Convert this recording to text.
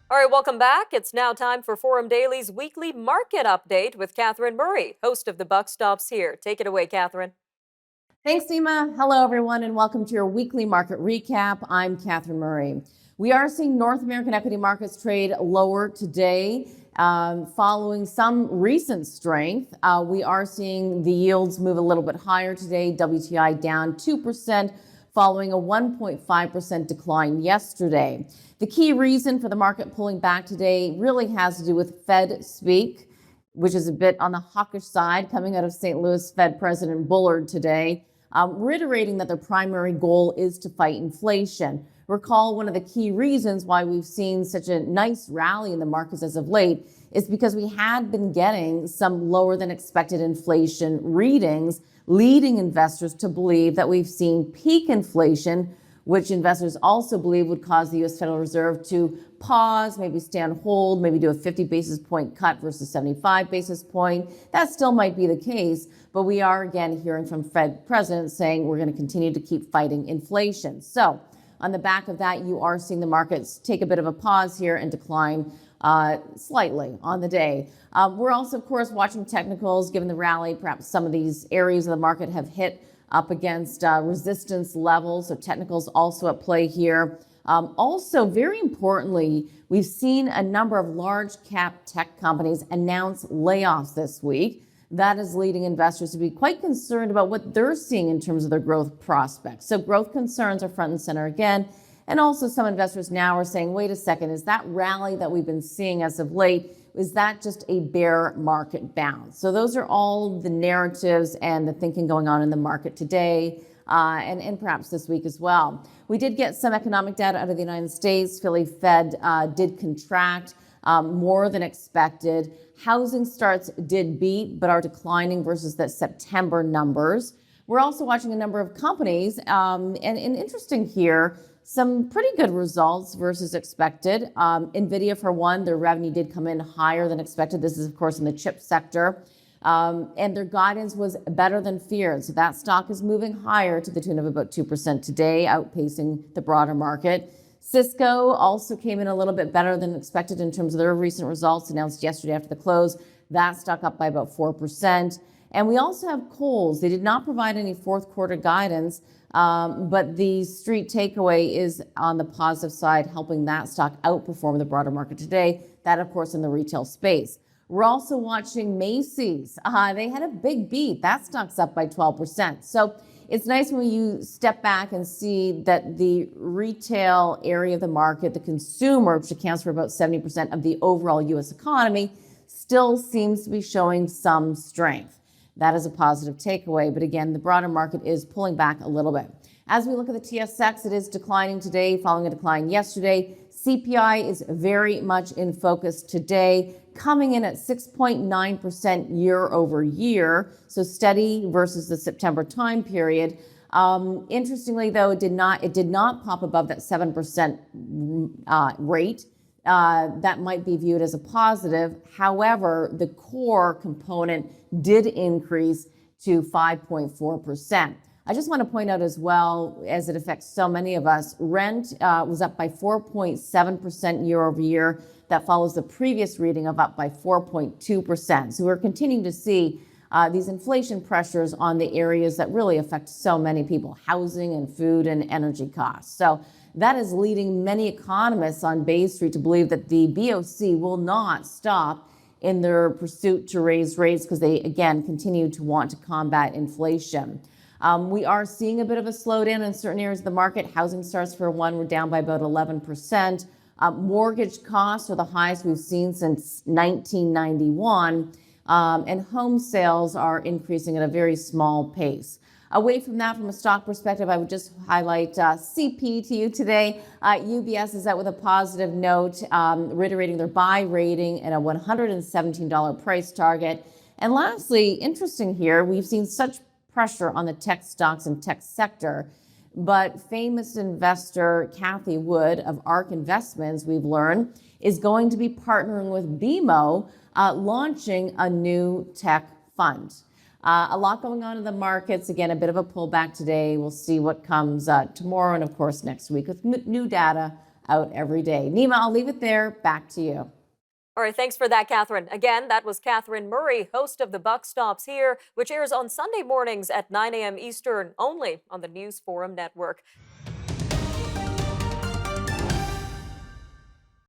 All right, welcome back. It's now time for Forum Daily's weekly market update with Catherine Murray, host of the Buck Stops Here. Take it away, Catherine. Thanks, Seema. Hello, everyone, and welcome to your weekly market recap. I'm Catherine Murray. We are seeing North American equity markets trade lower today, following some recent strength. We are seeing the yields move a little bit higher today. WTI down 2%, following a 1.5% decline yesterday. The key reason for the market pulling back today really has to do with Fed speak, which is a bit on the hawkish side, coming out of St. Louis Fed President Bullard today, reiterating that their primary goal is to fight inflation. Recall one of the key reasons why we've seen such a nice rally in the markets as of late is because we had been getting some lower than expected inflation readings, leading investors to believe that we've seen peak inflation, which investors also believe would cause the U.S. Federal Reserve to pause, maybe stand hold, maybe do a 50 basis point cut versus 75 basis point. That still might be the case, but we are again hearing from Fed presidents saying we're going to continue to keep fighting inflation. So on the back of that, you are seeing the markets take a bit of a pause here and decline slightly on the day. We're also, of course, watching technicals given the rally. Perhaps some of these areas of the market have hit up against resistance levels, so technicals also at play here. Also, very importantly, we've seen a number of large cap tech companies announce layoffs this week. That is leading investors to be quite concerned about what they're seeing in terms of their growth prospects. So growth concerns are front and center again. And also some investors now are saying, wait a second, is that rally that we've been seeing as of late, is that just a bear market bounce? So those are all the narratives and the thinking going on in the market today. And perhaps this week as well. We did get some economic data out of the United States. Philly Fed did contract more than expected. Housing starts did beat, but are declining versus the September numbers. We're also watching a number of companies, and interesting here, some pretty good results versus expected. NVIDIA, for one, their revenue did come in higher than expected. This is, of course, in the chip sector. And their guidance was better than feared. So that stock is moving higher to the tune of about 2% today, outpacing the broader market. Cisco also came in a little bit better than expected in terms of their recent results announced yesterday after the close. That stock up by about 4%. And we also have Kohl's. They did not provide any fourth quarter guidance, but the street takeaway is on the positive side, helping that stock outperform the broader market today. That, of course, in the retail space. We're also watching Macy's. They had a big beat. That stock's up by 12%. So it's nice when you step back and see that the retail area of the market, the consumer, which accounts for about 70% of the overall U.S. economy, still seems to be showing some strength. That is a positive takeaway. But again, the broader market is pulling back a little bit. As we look at the TSX, it is declining today, following a decline yesterday. CPI is very much in focus today, coming in at 6.9% year over year, so steady versus the September time period. Interestingly, though, it did not pop above that 7% rate. That might be viewed as a positive. However, the core component did increase to 5.4%. I just want to point out as well, as it affects so many of us, rent was up by 4.7% year over year. That follows the previous reading of up by 4.2%. So we're continuing to see these inflation pressures on the areas that really affect so many people, housing and food and energy costs. So that is leading many economists on Bay Street to believe that the BOC will not stop in their pursuit to raise rates because they, again, continue to want to combat inflation. We are seeing a bit of a slowdown in certain areas of the market. Housing starts, for one, were down by about 11%. Mortgage costs are the highest we've seen since 1991. And home sales are increasing at a very small pace. Away from that, from a stock perspective, I would just highlight CP to you today. UBS is out with a positive note, reiterating their buy rating and a $117 price target. And lastly, interesting here, we've seen such pressure on the tech stocks and tech sector, but famous investor Cathie Wood of ARK Investments, we've learned, is going to be partnering with BMO, launching a new tech fund. A lot going on in the markets. Again, a bit of a pullback today. We'll see what comes tomorrow and, of course, next week with new data out every day. Nima, I'll leave it there. Back to you. All right, thanks for that, Catherine. Again, that was Catherine Murray, host of The Buck Stops Here, which airs on Sunday mornings at 9 a.m. Eastern, only on the News Forum Network.